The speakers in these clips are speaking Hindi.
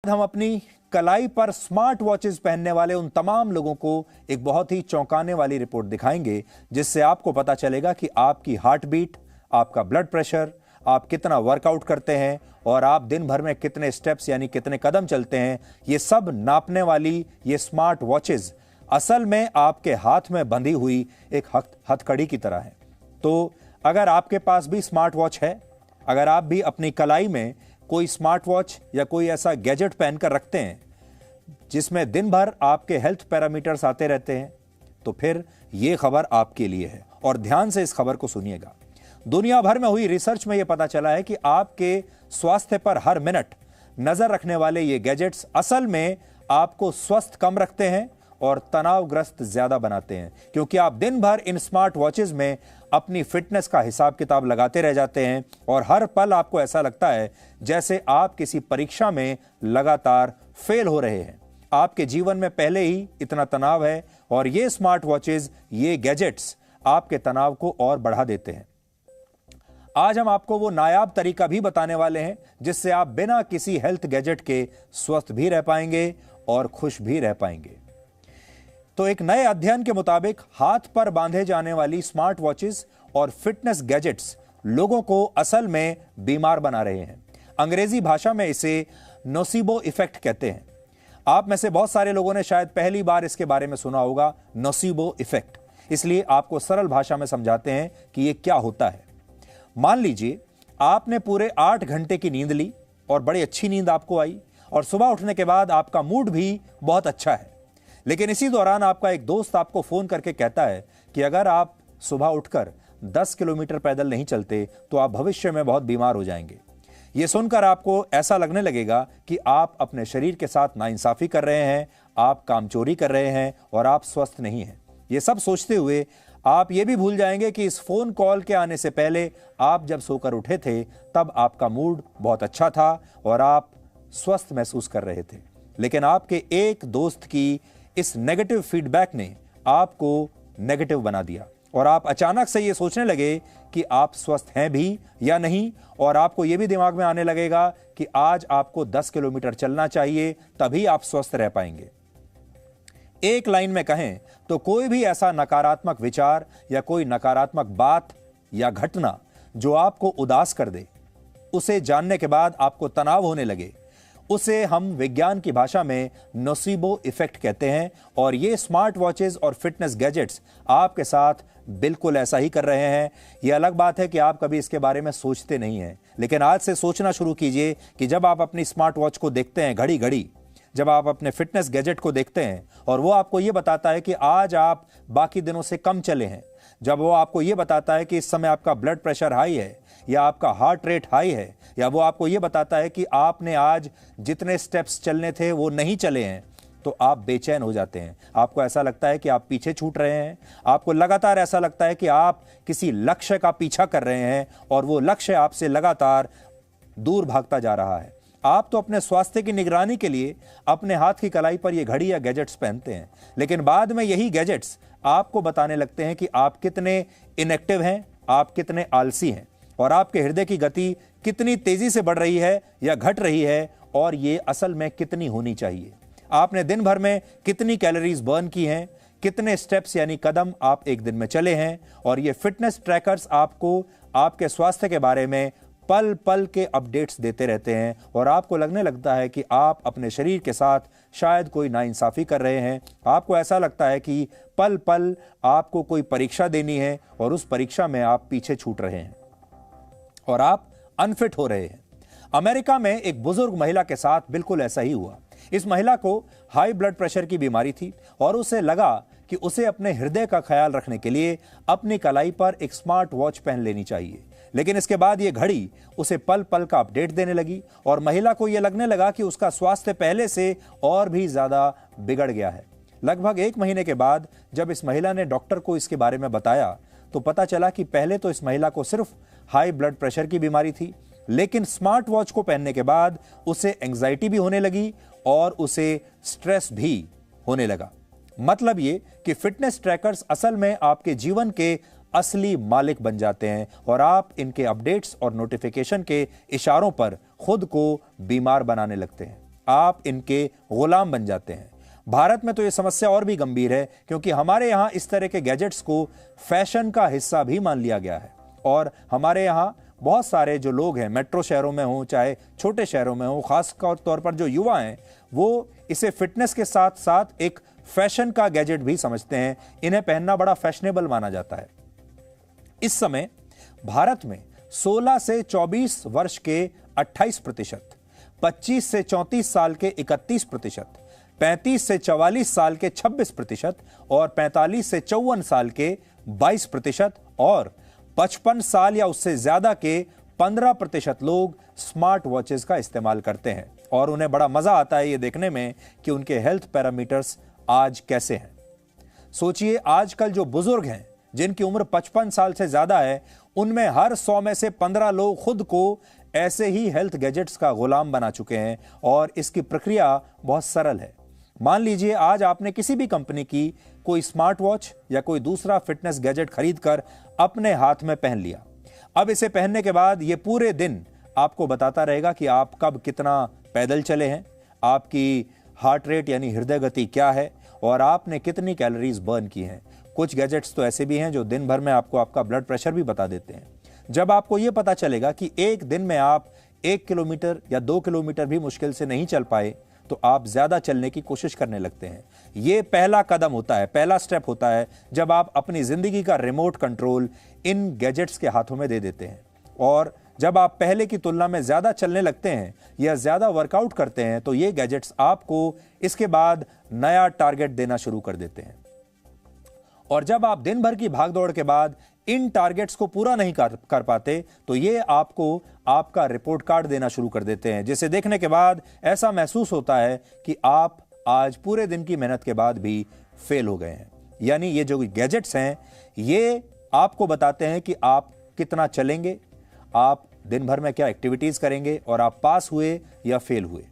हम अपनी कलाई पर स्मार्ट वॉचेस पहनने वाले उन तमाम लोगों को एक बहुत ही चौंकाने वाली रिपोर्ट दिखाएंगे, जिससे आपको पता चलेगा कि आपकी हार्ट बीट, आपका ब्लड प्रेशर, आप कितना वर्कआउट करते हैं और आप दिन भर में कितने स्टेप्स यानी कितने कदम चलते हैं। ये सब नापने वाली ये स्मार्ट वॉचेस असल में आपके हाथ में बंधी हुई एक हथकड़ी की तरह है। तो अगर आपके पास भी स्मार्ट वॉच है, अगर आप भी अपनी कलाई में कोई स्मार्ट वॉच या कोई ऐसा गैजेट पहनकर रखते हैं जिसमें दिन भर आपके हेल्थ पैरामीटर्स आते रहते हैं, तो फिर यह खबर आपके लिए है और ध्यान से इस खबर को सुनिएगा। दुनिया भर में हुई रिसर्च में यह पता चला है कि आपके स्वास्थ्य पर हर मिनट नजर रखने वाले ये गैजेट्स असल में आपको स्वस्थ कम रखते हैं और तनावग्रस्त ज्यादा बनाते हैं, क्योंकि आप दिन भर इन स्मार्ट वॉचेस में अपनी फिटनेस का हिसाब किताब लगाते रह जाते हैं और हर पल आपको ऐसा लगता है जैसे आप किसी परीक्षा में लगातार फेल हो रहे हैं। आपके जीवन में पहले ही इतना तनाव है और ये स्मार्ट वॉचेस, ये गैजेट्स आपके तनाव को और बढ़ा देते हैं। आज हम आपको वो नायाब तरीका भी बताने वाले हैं जिससे आप बिना किसी हेल्थ गैजेट के स्वस्थ भी रह पाएंगे और खुश भी रह पाएंगे। तो एक नए अध्ययन के मुताबिक हाथ पर बांधे जाने वाली स्मार्ट वॉचेस और फिटनेस गैजेट्स लोगों को असल में बीमार बना रहे हैं। अंग्रेजी भाषा में इसे नोसिबो इफेक्ट कहते हैं। आप में से बहुत सारे लोगों ने शायद पहली बार इसके बारे में सुना होगा, नोसिबो इफेक्ट। इसलिए आपको सरल भाषा में समझाते हैं कि यह क्या होता है। मान लीजिए आपने पूरे 8 घंटे की नींद ली और बड़ी अच्छी नींद आपको आई और सुबह उठने के बाद आपका मूड भी बहुत अच्छा है, लेकिन इसी दौरान आपका एक दोस्त आपको फोन करके कहता है कि अगर आप सुबह उठकर 10 किलोमीटर पैदल नहीं चलते तो आप भविष्य में बहुत बीमार हो जाएंगे। यह सुनकर आपको ऐसा लगने लगेगा कि आप अपने शरीर के साथ नाइंसाफी कर रहे हैं, आप कामचोरी कर रहे हैं और आप स्वस्थ नहीं हैं। यह सब सोचते हुए आप ये भी भूल जाएंगे कि इस फोन कॉल के आने से पहले आप जब सोकर उठे थे तब आपका मूड बहुत अच्छा था और आप स्वस्थ महसूस कर रहे थे, लेकिन आपके एक दोस्त की इस नेगेटिव फीडबैक ने आपको नेगेटिव बना दिया और आप अचानक से ये सोचने लगे कि आप स्वस्थ हैं भी या नहीं, और आपको ये भी दिमाग में आने लगेगा कि आज आपको 10 किलोमीटर चलना चाहिए, तभी आप स्वस्थ रह पाएंगे। एक लाइन में कहें तो कोई भी ऐसा नकारात्मक विचार या कोई नकारात्मक बात या घटना जो आपको उदास कर दे, उसे जानने के बाद आपको तनाव होने लगे, उसे हम विज्ञान की भाषा में नोसिबो इफेक्ट कहते हैं। और ये स्मार्ट वॉचेस और फिटनेस गैजेट्स आपके साथ बिल्कुल ऐसा ही कर रहे हैं। यह अलग बात है कि आप कभी इसके बारे में सोचते नहीं हैं, लेकिन आज से सोचना शुरू कीजिए कि जब आप अपनी स्मार्ट वॉच को देखते हैं घड़ी घड़ी, जब आप अपने फिटनेस गैजेट को देखते हैं और वो आपको ये बताता है कि आज आप बाकी दिनों से कम चले हैं, जब वो आपको ये बताता है कि इस समय आपका ब्लड प्रेशर हाई है या आपका हार्ट रेट हाई है, या वो आपको ये बताता है कि आपने आज जितने स्टेप्स चलने थे वो नहीं चले हैं, तो आप बेचैन हो जाते हैं। आपको ऐसा लगता है कि आप पीछे छूट रहे हैं। आपको लगातार ऐसा लगता है कि आप किसी लक्ष्य का पीछा कर रहे हैं और वो लक्ष्य आपसे लगातार दूर भागता जा रहा है। आप तो अपने स्वास्थ्य की निगरानी के लिए अपने हाथ की कलाई पर ये घड़ी या गैजेट्स पहनते हैं, लेकिन बाद में यही गैजेट्स आपको बताने लगते हैं कि आप कितने इनएक्टिव हैं, आप कितने आलसी हैं और आपके हृदय की गति कितनी तेजी से बढ़ रही है या घट रही है, और ये असल में कितनी होनी चाहिए। आपने दिन भर में कितनी कैलोरीज बर्न की हैं, कितने स्टेप्स यानी कदम आप एक दिन में चले हैं। और ये फिटनेस ट्रैकर्स आपको आपके स्वास्थ्य के बारे में पल पल के अपडेट्स देते रहते हैं और आपको लगने लगता है कि आप अपने शरीर के साथ शायद कोई नाइंसाफी कर रहे हैं। आपको ऐसा लगता है कि पल पल आपको कोई परीक्षा देनी है और उस परीक्षा में आप पीछे छूट रहे हैं और आप अनफिट हो रहे हैं। अमेरिका में एक बुजुर्ग महिला के साथ बिल्कुल ऐसा ही हुआ। इस महिला को हाई ब्लड प्रेशर की बीमारी थी और उसे लगा कि उसे अपने हृदय का ख्याल रखने के लिए अपनी कलाई पर एक स्मार्ट वॉच पहन लेनी चाहिए, लेकिन इसके बाद यह घड़ी उसे पल पल का अपडेट देने लगी और महिला को यह लगने लगा कि उसका स्वास्थ्य पहले से और भी ज्यादा बिगड़ गया है। लगभग 1 महीने के बाद जब इस महिला ने डॉक्टर को इसके बारे में बताया तो पता चला कि पहले तो इस महिला को सिर्फ हाई ब्लड प्रेशर की बीमारी थी, लेकिन स्मार्ट वॉच को पहनने के बाद उसे एंजाइटी भी होने लगी और उसे स्ट्रेस भी होने लगा। मतलब ये कि फिटनेस ट्रैकर्स असल में आपके जीवन के असली मालिक बन जाते हैं और आप इनके अपडेट्स और नोटिफिकेशन के इशारों पर खुद को बीमार बनाने लगते हैं। आप इनके गुलाम बन जाते हैं। भारत में तो यह समस्या और भी गंभीर है, क्योंकि हमारे यहां इस तरह के गैजेट्स को फैशन का हिस्सा भी मान लिया गया है। और हमारे यहां बहुत सारे जो लोग हैं, मेट्रो शहरों में हो चाहे छोटे शहरों में हो, खास तौर पर जो युवा हैं, वो इसे फिटनेस के साथ साथ एक फैशन का गैजेट भी समझते हैं। इन्हें पहनना बड़ा फैशनेबल माना जाता है। इस समय भारत में 16 से 24 वर्ष के 28%, 25 से 34 साल के 31%, 35 से 44 साल के 26% और 45 से 54 साल के 22% और 55 साल या उससे ज्यादा के 15% लोग स्मार्ट वॉचेस का इस्तेमाल करते हैं। और उन्हें बड़ा मजा आता है ये देखने में कि उनके हेल्थ पैरामीटर्स आज कैसे हैं। सोचिए, आजकल जो बुजुर्ग हैं जिनकी उम्र 55 साल से ज्यादा है, उनमें हर 100 में से 15 लोग खुद को ऐसे ही हेल्थ गैजेट्स का गुलाम बना चुके हैं। और इसकी प्रक्रिया बहुत सरल है। मान लीजिए आज आपने किसी भी कंपनी की कोई स्मार्ट वॉच या कोई दूसरा फिटनेस गैजेट खरीदकर अपने हाथ में पहन लिया। अब इसे पहनने के बाद यह पूरे दिन आपको बताता रहेगा कि आप कब कितना पैदल चले हैं, आपकी हार्ट रेट यानी हृदय गति क्या है और आपने कितनी कैलोरीज बर्न की हैं। कुछ गैजेट्स तो ऐसे भी हैं जो दिन भर में आपको आपका ब्लड प्रेशर भी बता देते हैं। जब आपको यह पता चलेगा कि एक दिन में आप 1 किलोमीटर या 2 किलोमीटर भी मुश्किल से नहीं चल पाए, तो आप ज्यादा चलने की कोशिश करने लगते हैं। यह पहला कदम होता है, पहला स्टेप होता है, जब आप अपनी जिंदगी का रिमोट कंट्रोल इन गैजेट्स के हाथों में दे देते हैं। और जब आप पहले की तुलना में ज्यादा चलने लगते हैं या ज्यादा वर्कआउट करते हैं, तो ये गैजेट्स आपको इसके बाद नया टारगेट देना शुरू कर देते हैं। और जब आप दिन भर की भागदौड़ के बाद इन टारगेट्स को पूरा नहीं कर पाते, तो ये आपको आपका रिपोर्ट कार्ड देना शुरू कर देते हैं, जिसे देखने के बाद ऐसा महसूस होता है कि आप आज पूरे दिन की मेहनत के बाद भी फेल हो गए हैं। यानी ये जो गैजेट्स हैं, ये आपको बताते हैं कि आप कितना चलेंगे, आप दिन भर में क्या एक्टिविटीज करेंगे और आप पास हुए या फेल हुए।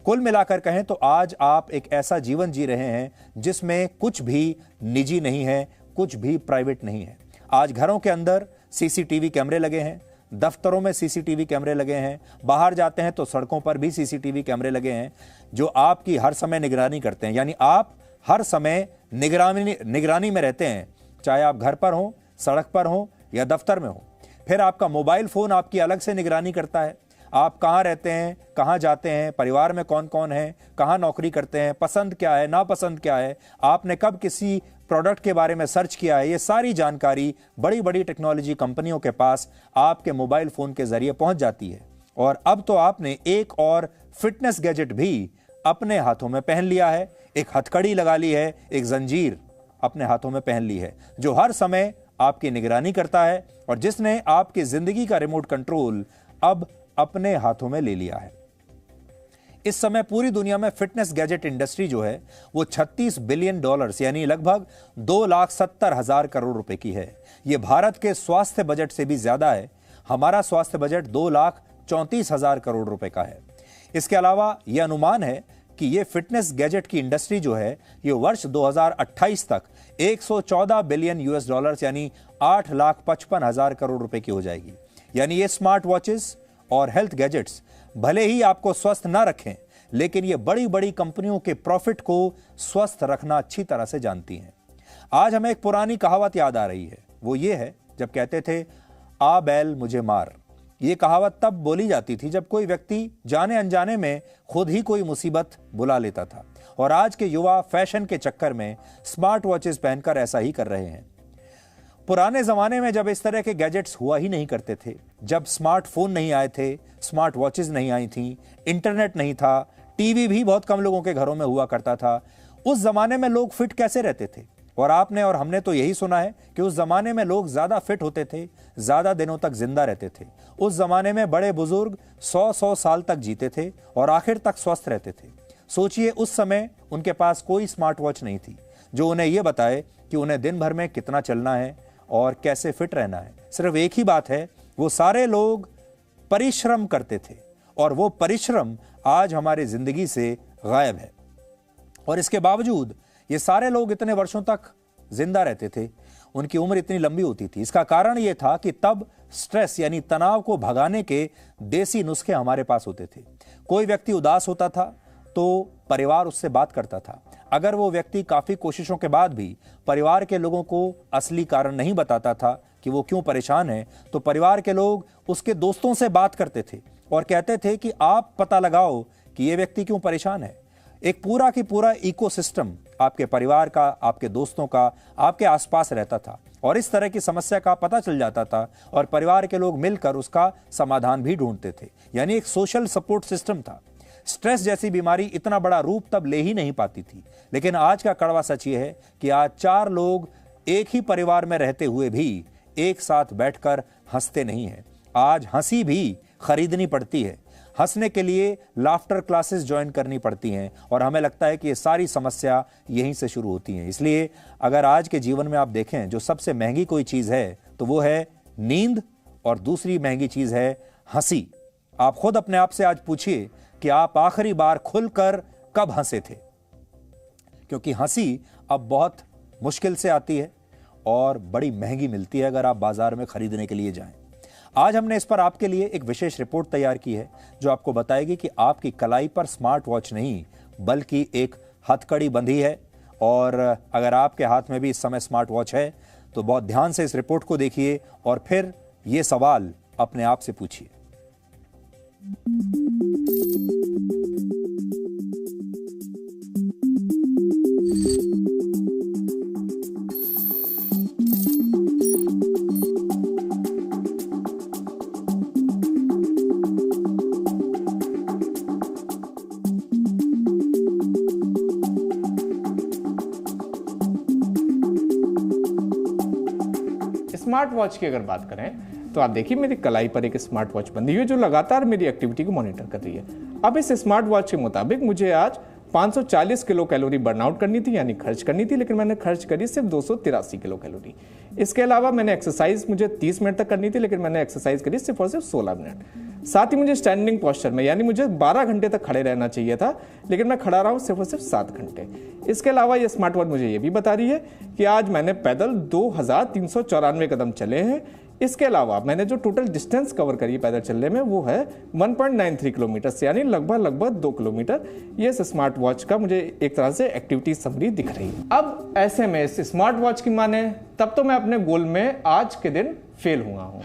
कुल मिलाकर कहें तो आज आप एक ऐसा जीवन जी रहे हैं जिसमें कुछ भी निजी नहीं है, कुछ भी प्राइवेट नहीं है। आज घरों के अंदर सीसीटीवी कैमरे लगे हैं, दफ्तरों में सीसीटीवी कैमरे लगे हैं, बाहर जाते हैं तो सड़कों पर भी सीसीटीवी कैमरे लगे हैं जो आपकी हर समय निगरानी करते हैं। यानी आप हर समय निगरानी में रहते हैं, चाहे आप घर पर हो, सड़क पर हो या दफ्तर में हो। फिर आपका मोबाइल फोन आपकी अलग से निगरानी करता है। आप कहाँ रहते हैं, कहाँ जाते हैं, परिवार में कौन कौन है, कहाँ नौकरी करते हैं, पसंद क्या है, नापसंद क्या है, आपने कब किसी प्रोडक्ट के बारे में सर्च किया है, ये सारी जानकारी बड़ी बड़ी टेक्नोलॉजी कंपनियों के पास आपके मोबाइल फोन के जरिए पहुंच जाती है। और अब तो आपने एक और फिटनेस गैजेट भी अपने हाथों में पहन लिया है, एक हथकड़ी लगा ली है, एक जंजीर अपने हाथों में पहन ली है, जो हर समय आपकी निगरानी करता है और जिसने आपकी जिंदगी का रिमोट कंट्रोल अब अपने हाथों में ले लिया है। इस समय पूरी दुनिया में फिटनेस गैजेट इंडस्ट्री जो है वो $36 बिलियन यानी लगभग 2,70,000 करोड़ रुपए की है। यह भारत के स्वास्थ्य बजट से भी ज्यादा है। हमारा स्वास्थ्य बजट 2,34,000 करोड़ रुपए का है। इसके अलावा यह अनुमान है कि यह फिटनेस गैजेट की इंडस्ट्री जो है ये वर्ष 2028 तक $114 बिलियन यानी 8,55,000 करोड़ रुपए की हो जाएगी। यानी ये स्मार्ट वॉचेस और हेल्थ गैजेट्स भले ही आपको स्वस्थ ना रखें, लेकिन ये बड़ी बड़ी कंपनियों के प्रॉफिट को स्वस्थ रखना अच्छी तरह से जानती हैं। आज हमें एक पुरानी कहावत याद आ रही है। वो ये है, जब कहते थे आ बैल मुझे मार। ये कहावत तब बोली जाती थी जब कोई व्यक्ति जाने अनजाने में खुद ही कोई मुसीबत बुला लेता था। और आज के युवा फैशन के चक्कर में स्मार्ट वॉचेस पहनकर ऐसा ही कर रहे हैं। पुराने जमाने में जब इस तरह के गैजेट्स हुआ ही नहीं करते थे, जब स्मार्टफोन नहीं आए थे, स्मार्ट वॉचेस नहीं आई थी, इंटरनेट नहीं था, टीवी भी बहुत कम लोगों के घरों में हुआ करता था, उस जमाने में लोग फिट कैसे रहते थे? और आपने और हमने तो यही सुना है कि उस जमाने में लोग ज्यादा फिट होते थे, ज्यादा दिनों तक जिंदा रहते थे। उस जमाने में बड़े बुजुर्ग 100-100 साल तक जीते थे और आखिर तक स्वस्थ रहते थे। सोचिए, उस समय उनके पास कोई स्मार्ट वॉच नहीं थी जो उन्हें यह बताए कि उन्हें दिन भर में कितना चलना है और कैसे फिट रहना है। सिर्फ एक ही बात है, वो सारे लोग परिश्रम करते थे और वो परिश्रम आज हमारी जिंदगी से गायब है। और इसके बावजूद ये सारे लोग इतने वर्षों तक जिंदा रहते थे, उनकी उम्र इतनी लंबी होती थी। इसका कारण यह था कि तब स्ट्रेस यानी तनाव को भगाने के देसी नुस्खे हमारे पास होते थे। कोई व्यक्ति उदास होता था तो परिवार उससे बात करता था। अगर वो व्यक्ति काफी कोशिशों के बाद भी परिवार के लोगों को असली कारण नहीं बताता था कि वो क्यों परेशान है, तो परिवार के लोग उसके दोस्तों से बात करते थे और कहते थे कि आप पता लगाओ कि ये व्यक्ति क्यों परेशान है। एक पूरा की पूरा इकोसिस्टम आपके परिवार का, आपके दोस्तों का, आपके आसपास रहता था और इस तरह की समस्या का पता चल जाता था और परिवार के लोग मिलकर उसका समाधान भी ढूंढते थे। यानी एक सोशल सपोर्ट सिस्टम था। स्ट्रेस जैसी बीमारी इतना बड़ा रूप तब ले ही नहीं पाती थी, लेकिन आज का कड़वा सच ये है कि आज 4 लोग एक ही परिवार में रहते हुए भी एक साथ बैठकर हंसते नहीं हैं। आज हंसी भी खरीदनी पड़ती है। हंसने के लिए लाफ्टर क्लासेस ज्वाइन करनी पड़ती हैं और हमें लगता है कि ये सारी समस्या यहीं से शुरू होती हैं। इसलिए अगर आज के जीवन में आप देखें, जो सबसे महंगी कोई चीज़ है तो वो है नींद और दूसरी महंगी चीज़ है हंसी। आप खुद अपने आप से आज पूछिए कि आप आखिरी बार खुलकर कब हंसे थे, क्योंकि हंसी अब बहुत मुश्किल से आती है और बड़ी महंगी मिलती है अगर आप बाजार में खरीदने के लिए जाएं। आज हमने इस पर आपके लिए एक विशेष रिपोर्ट तैयार की है जो आपको बताएगी कि आपकी कलाई पर स्मार्ट वॉच नहीं बल्कि एक हथकड़ी बंधी है। और अगर आपके हाथ में भी इस समय स्मार्ट वॉच है तो बहुत ध्यान से इस रिपोर्ट को देखिए और फिर ये सवाल अपने आप से पूछिए। स्मार्ट वॉच की अगर बात करें तो आप देखिए मेरी कलाई पर एक स्मार्ट वॉच बंधी हुई है जो लगातार मेरी एक्टिविटी को मॉनिटर कर रही है। अब इस स्मार्ट वॉच के मुताबिक मुझे आज 540 किलो कैलोरी बर्नआउट करनी थी, यानी खर्च करनी थी, लेकिन मैंने खर्च करी सिर्फ 283 किलो कैलोरी। इसके अलावा मैंने एक्सरसाइज मुझे 30 मिनट तक करनी थी, लेकिन मैंने एक्सरसाइज करी सिर्फ और सिर्फ 16 मिनट। साथ ही मुझे स्टैंडिंग पोस्चर में, यानी मुझे 12 घंटे तक खड़े रहना चाहिए था, लेकिन मैं खड़ा रहा हूँ सिर्फ और सिर्फ 7 घंटे। इसके अलावा ये स्मार्ट वॉच मुझे ये भी बता रही है कि आज मैंने पैदल 2394 कदम चले हैं। इसके अलावा मैंने जो टोटल डिस्टेंस कवर करी पैदल चलने में वो है 1.93 किलोमीटर से, यानी लगभग 2 किलोमीटर। ये इस स्मार्ट वॉच का मुझे एक तरह से एक्टिविटी समरी दिख रही है। अब ऐसे में इस स्मार्ट वॉच की माने तब तो मैं अपने गोल में आज के दिन फेल हुआ हूं।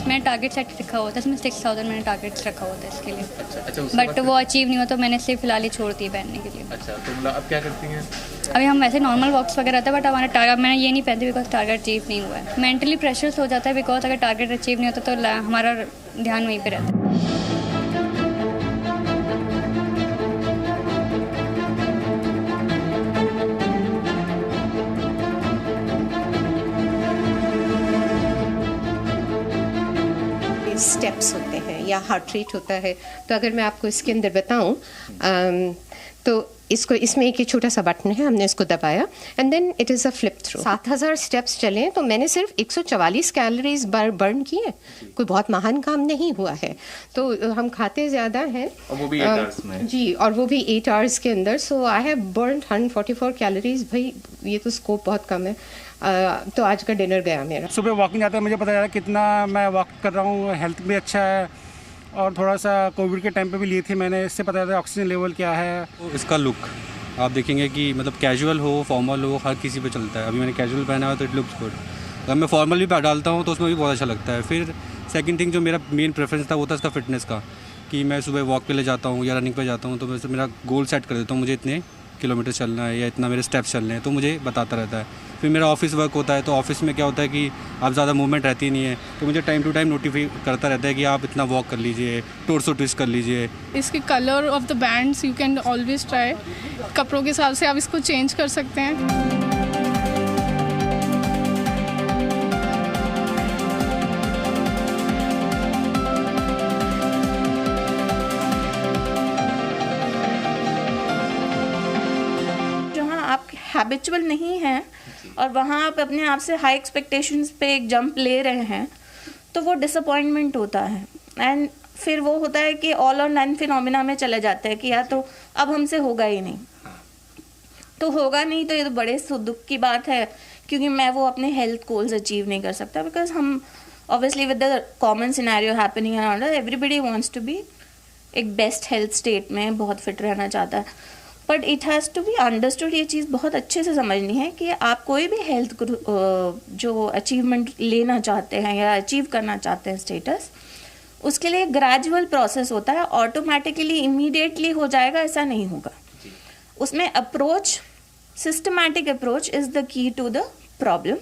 मैंने टारगेट सेट रखा हुआ था, इसमें 6000 मैंने टारगेट रखा हुआ था इसके लिए। बट वो अचीव नहीं हुआ तो मैंने सिर्फ फिलहाल ही छोड़ दी पहनने के लिए। अच्छा, तो मतलब अब क्या करती हैं? अभी हम वैसे नॉर्मल वॉक्स वगैरह रहता है, बट हमारा टारगेट मैंने ये नहीं पहनती बिकॉज टारगेट अचीव नहीं हुआ है। मेंटली प्रेशर्स हो जाता है बिकॉज अगर टारगेट अचीव नहीं होता तो हमारा ध्यान वहीं पर रहता है। स्टेप्स होते हैं या हार्ट रेट होता है। तो अगर मैं आपको इसके अंदर बताऊं तो इसमें एक छोटा सा बटन है, हमने इसको दबाया and then it is a flip through. 7000 steps चले तो मैंने सिर्फ 144 कैलोरीज बर्न किए। कोई बहुत महान काम नहीं हुआ है। तो हम खाते ज़्यादा हैं और वो भी 8 आवर्स में। जी, और वो भी 8 आवर्स के अंदर। सो आई हैव बर्न 144 कैलोरीज। भाई ये तो स्कोप बहुत कम है। तो आज का डिनर गया मेरा। सुबह वॉकिंग जाता है, मुझे पता चला कितना मैं वॉक कर रहा हूँ, हेल्थ भी अच्छा है और थोड़ा सा कोविड के टाइम पे भी लिए थी मैंने, इससे पता चला ऑक्सीजन लेवल क्या है। तो इसका लुक आप देखेंगे कि मतलब कैजुअल हो फॉर्मल हो हर किसी पे चलता है। अभी मैंने कैजुअल पहना हुआ तो इट लुक्स गुड। अगर मैं फॉर्मल भी डालता हूँ तो उसमें भी बहुत अच्छा लगता है। फिर सेकंड थिंग जो मेरा मेन प्रेफरेंस था वो था इसका फिटनेस का, कि मैं सुबह वॉक पे ले जाता हूँ या रनिंग पे जाता हूँ तो मैं मेरा गोल सेट कर देता हूँ, मुझे इतने किलोमीटर चलना है या इतना मेरे स्टेप्स चलने हैं, तो मुझे बताता रहता है। फिर मेरा ऑफिस वर्क होता है तो ऑफिस में क्या होता है कि आप ज़्यादा मूवमेंट रहती नहीं है, तो मुझे टाइम टू टाइम नोटिफाई करता रहता है कि आप इतना वॉक कर लीजिए, टोर्सो ट्विस्ट कर लीजिए। इसके colour of the bands you can always try. कपड़ों के हिसाब से आप इसको चेंज कर सकते हैं। हैबिचुअल नहीं है और वहाँ आप अपने आप से हाई एक्सपेक्टेशंस पे एक जंप ले रहे हैं तो वो डिसअपॉइंटमेंट होता है। एंड फिर वो होता है कि ऑल और नन फिनोमिना में चले जाते हैं कि यार तो अब हमसे होगा ही नहीं, तो होगा नहीं, तो ये तो बड़े दुख की बात है, क्योंकि मैं वो अपने हेल्थ गोल्स अचीव नहीं कर सकता, बिकॉज हम obviously with the common scenario happening around us, everybody wants to be एक बेस्ट हेल्थ स्टेट में, बहुत फिट रहना चाहता है, but it has to be understood, ये चीज़ बहुत अच्छे से समझनी है कि आप कोई भी हेल्थ जो अचीवमेंट लेना चाहते हैं या अचीव करना चाहते हैं स्टेटस, उसके लिए ग्रेजुअल प्रोसेस होता है, ऑटोमेटिकली इमीडिएटली हो जाएगा ऐसा नहीं होगा। उसमें approach, systematic approach is the key to the problem.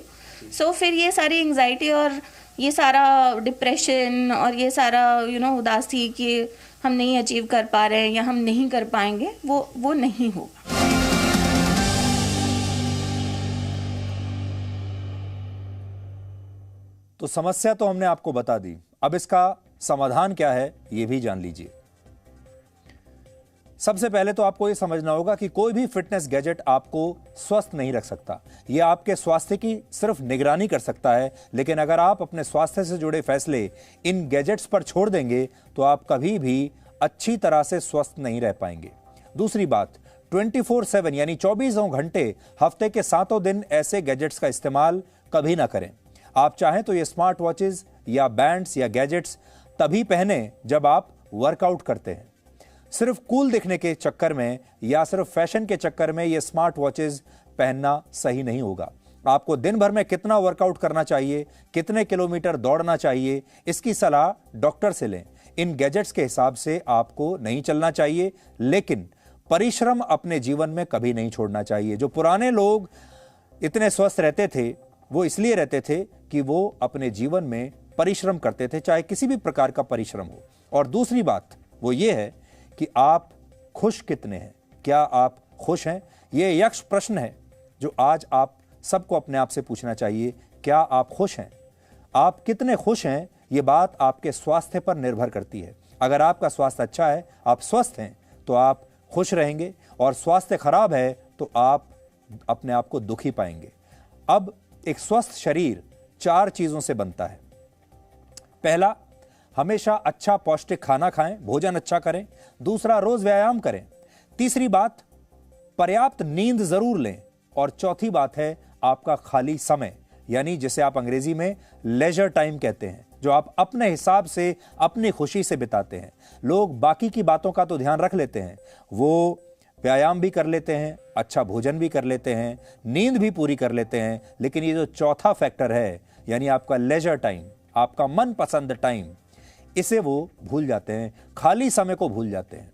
So फिर ये सारी एंग्जाइटी और ये सारा डिप्रेशन और ये सारा उदासी कि हम नहीं अचीव कर पा रहे हैं या हम नहीं कर पाएंगे, वो नहीं होगा। तो समस्या तो हमने आपको बता दी, अब इसका समाधान क्या है ये भी जान लीजिए। सबसे पहले तो आपको ये समझना होगा कि कोई भी फिटनेस गैजेट आपको स्वस्थ नहीं रख सकता। ये आपके स्वास्थ्य की सिर्फ निगरानी कर सकता है, लेकिन अगर आप अपने स्वास्थ्य से जुड़े फैसले इन गैजेट्स पर छोड़ देंगे तो आप कभी भी अच्छी तरह से स्वस्थ नहीं रह पाएंगे। दूसरी बात, 24/7 यानी 24 घंटे हफ्ते के 7 दिन ऐसे गैजेट्स का इस्तेमाल कभी ना करें। आप चाहें तो ये स्मार्ट वॉचेस या बैंड्स या गैजेट्स तभी पहने जब आप वर्कआउट करते हैं। सिर्फ कूल दिखने के चक्कर में या सिर्फ फैशन के चक्कर में ये स्मार्ट वॉचेस पहनना सही नहीं होगा। आपको दिन भर में कितना वर्कआउट करना चाहिए, कितने किलोमीटर दौड़ना चाहिए, इसकी सलाह डॉक्टर से लें। इन गैजेट्स के हिसाब से आपको नहीं चलना चाहिए, लेकिन परिश्रम अपने जीवन में कभी नहीं छोड़ना चाहिए। जो पुराने लोग इतने स्वस्थ रहते थे वो इसलिए रहते थे कि वो अपने जीवन में परिश्रम करते थे, चाहे किसी भी प्रकार का परिश्रम हो। और दूसरी बात वो ये है कि आप खुश कितने हैं, क्या आप खुश हैं? ये यक्ष प्रश्न है जो आज आप सबको अपने आप से पूछना चाहिए। क्या आप खुश हैं? आप कितने खुश हैं, ये बात आपके स्वास्थ्य पर निर्भर करती है। अगर आपका स्वास्थ्य अच्छा है, आप स्वस्थ हैं, तो आप खुश रहेंगे, और स्वास्थ्य खराब है तो आप अपने आप को दुखी पाएंगे। अब एक स्वस्थ शरीर 4 चीजों से बनता है। पहला, हमेशा अच्छा पौष्टिक खाना खाएं, भोजन अच्छा करें। दूसरा, रोज व्यायाम करें। तीसरी बात, पर्याप्त नींद जरूर लें। और चौथी बात है आपका खाली समय, यानी जिसे आप अंग्रेजी में लेजर टाइम कहते हैं, जो आप अपने हिसाब से अपनी खुशी से बिताते हैं। लोग बाकी की बातों का तो ध्यान रख लेते हैं, वो व्यायाम भी कर लेते हैं, अच्छा भोजन भी कर लेते हैं, नींद भी पूरी कर लेते हैं, लेकिन ये जो चौथा फैक्टर है, यानी आपका लेजर टाइम, आपका मनपसंद टाइम, इसे वो भूल जाते हैं, खाली समय को भूल जाते हैं।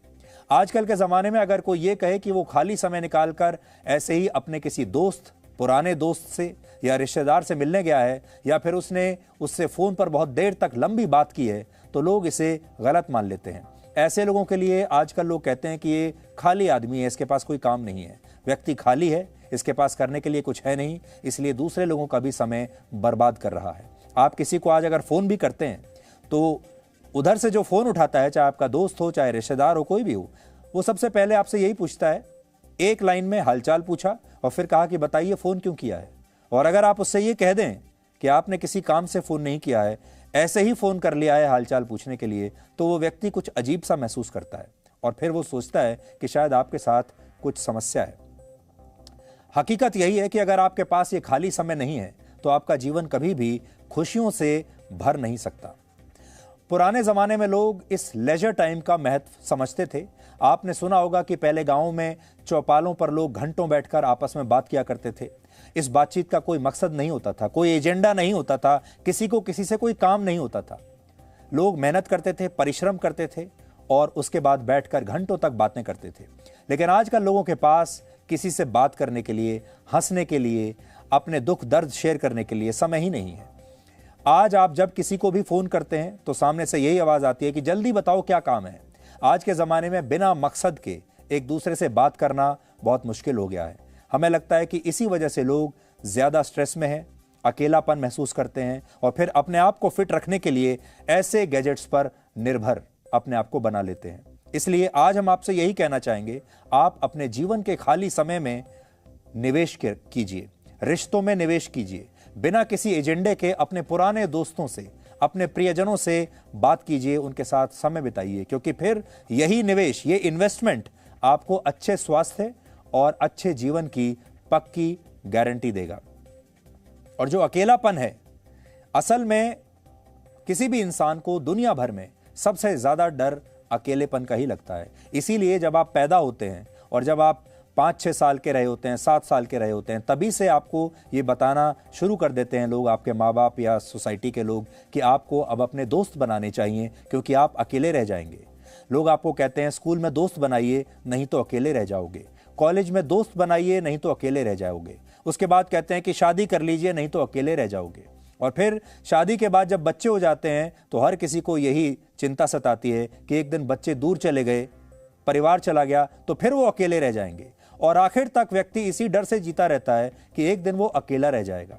आजकल के ज़माने में अगर कोई ये कहे कि वो खाली समय निकालकर ऐसे ही अपने किसी दोस्त, पुराने दोस्त से या रिश्तेदार से मिलने गया है, या फिर उसने उससे फ़ोन पर बहुत देर तक लंबी बात की है, तो लोग इसे गलत मान लेते हैं। ऐसे लोगों के लिए आजकल लोग कहते हैं कि ये खाली आदमी है, इसके पास कोई काम नहीं है। व्यक्ति खाली है, इसके पास करने के लिए कुछ है नहीं, इसलिए दूसरे लोगों का भी समय बर्बाद कर रहा है। आप किसी को आज अगर फ़ोन भी करते हैं तो उधर से जो फ़ोन उठाता है, चाहे आपका दोस्त हो, चाहे रिश्तेदार हो, कोई भी हो, वो सबसे पहले आपसे यही पूछता है, एक लाइन में हालचाल पूछा और फिर कहा कि बताइए फ़ोन क्यों किया है। और अगर आप उससे ये कह दें कि आपने किसी काम से फ़ोन नहीं किया है, ऐसे ही फ़ोन कर लिया है हालचाल पूछने के लिए, तो वो व्यक्ति कुछ अजीब सा महसूस करता है और फिर वो सोचता है कि शायद आपके साथ कुछ समस्या है। हकीकत यही है कि अगर आपके पास ये खाली समय नहीं है तो आपका जीवन कभी भी खुशियों से भर नहीं सकता। पुराने ज़माने में लोग इस लेजर टाइम का महत्व समझते थे। आपने सुना होगा कि पहले गाँव में चौपालों पर लोग घंटों बैठकर आपस में बात किया करते थे। इस बातचीत का कोई मकसद नहीं होता था, कोई एजेंडा नहीं होता था, किसी को किसी से कोई काम नहीं होता था। लोग मेहनत करते थे, परिश्रम करते थे और उसके बाद बैठकर घंटों तक बातें करते थे। लेकिन आजकल लोगों के पास किसी से बात करने के लिए, हंसने के लिए, अपने दुख दर्द शेयर करने के लिए समय ही नहीं है। आज आप जब किसी को भी फ़ोन करते हैं तो सामने से यही आवाज़ आती है कि जल्दी बताओ क्या काम है। आज के ज़माने में बिना मकसद के एक दूसरे से बात करना बहुत मुश्किल हो गया है। हमें लगता है कि इसी वजह से लोग ज़्यादा स्ट्रेस में हैं, अकेलापन महसूस करते हैं और फिर अपने आप को फिट रखने के लिए ऐसे गैजेट्स पर निर्भर अपने आप को बना लेते हैं। इसलिए आज हम आपसे यही कहना चाहेंगे, आप अपने जीवन के खाली समय में निवेश कीजिए, रिश्तों में निवेश कीजिए। बिना किसी एजेंडे के अपने पुराने दोस्तों से, अपने प्रियजनों से बात कीजिए, उनके साथ समय बिताइए, क्योंकि फिर यही निवेश, ये इन्वेस्टमेंट आपको अच्छे स्वास्थ्य और अच्छे जीवन की पक्की गारंटी देगा। और जो अकेलापन है, असल में किसी भी इंसान को दुनिया भर में सबसे ज्यादा डर अकेलेपन का ही लगता है। इसीलिए जब आप पैदा होते हैं और जब आप 5-6 साल के रहे होते हैं, 7 साल के रहे होते हैं, तभी से आपको ये बताना शुरू कर देते हैं लोग, आपके माँ बाप या सोसाइटी के लोग, कि आपको अब अपने दोस्त बनाने चाहिए क्योंकि आप अकेले रह जाएंगे। लोग आपको कहते हैं स्कूल में दोस्त बनाइए, नहीं तो अकेले रह जाओगे। कॉलेज में दोस्त बनाइए, नहीं तो अकेले रह जाओगे। उसके बाद कहते हैं कि शादी कर लीजिए, नहीं तो अकेले रह जाओगे। और फिर शादी के बाद जब बच्चे हो जाते हैं तो हर किसी को यही चिंता सताती है कि एक दिन बच्चे दूर चले गए, परिवार चला गया, तो फिर वो अकेले रह जाएंगे। और आखिर तक व्यक्ति इसी डर से जीता रहता है कि एक दिन वो अकेला रह जाएगा।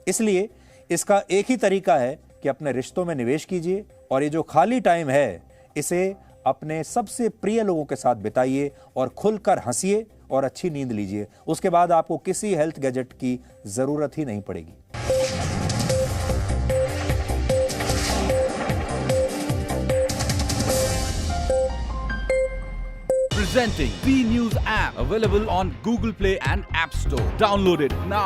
इसलिए इसका एक ही तरीका है कि अपने रिश्तों में निवेश कीजिए और ये जो खाली टाइम है इसे अपने सबसे प्रिय लोगों के साथ बिताइए और खुलकर हंसिए और अच्छी नींद लीजिए। उसके बाद आपको किसी हेल्थ गैजेट की जरूरत ही नहीं पड़ेगी। Presenting B News app, available on Google Play and App Store. Download it now.